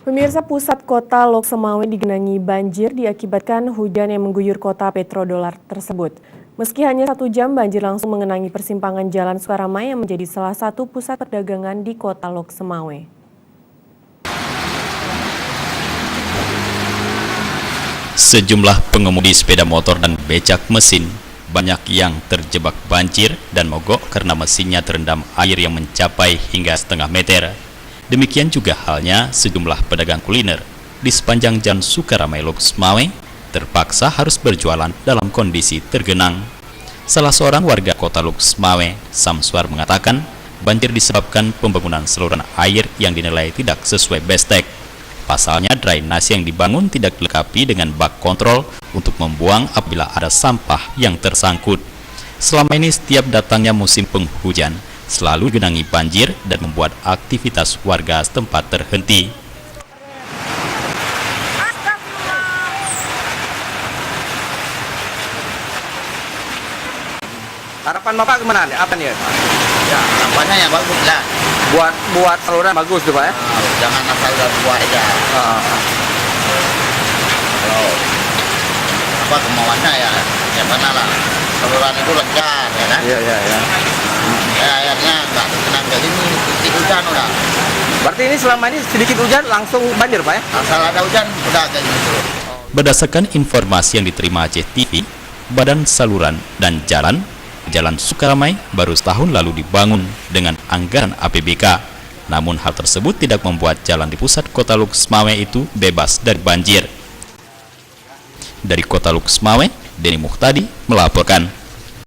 Pemirsa, pusat kota Lok Semawe digenangi banjir diakibatkan hujan yang mengguyur kota petrodolar tersebut. Meski hanya 1 jam, banjir langsung mengenangi persimpangan Jalan Sukaramai yang menjadi salah satu pusat perdagangan di kota Lok Semawe. Sejumlah pengemudi sepeda motor dan becak mesin banyak yang terjebak banjir dan mogok karena mesinnya terendam air yang mencapai hingga setengah meter. Demikian juga halnya sejumlah pedagang kuliner di sepanjang Jalan Sukaramai Lok Semawe terpaksa harus berjualan dalam kondisi tergenang. Salah seorang warga kota Lok Semawe, Samswar, mengatakan banjir disebabkan pembangunan saluran air yang dinilai tidak sesuai bestek. Pasalnya, drainase yang dibangun tidak dilengkapi dengan bak kontrol untuk membuang apabila ada sampah yang tersangkut. Selama ini setiap datangnya musim penghujan, selalu digenangi banjir dan membuat aktivitas warga setempat terhenti. Harapan Bapak kemana nih? Apa nih? Ya, harapannya ya bagus lah. Buat saluran bagus tuh Pak ya? Jangan asal buat aja. Kalau apa kemauannya ya mana lah. Saluran itu lancar ya kan? Iya. Ya airnya nggak tergenang kayak gini, sedikit hujan udah. Berarti ini selama ini sedikit hujan langsung banjir Pak ya? Asal ada hujan udah kayak gini terus. Berdasarkan informasi yang diterima Aceh TV, Badan Saluran dan Jalan Sukaramai baru setahun lalu dibangun dengan anggaran APBK. Namun hal tersebut tidak membuat jalan di pusat kota Lok Semawe itu bebas dari banjir. Dari kota Lok Semawe, Denny Muhtadi melaporkan.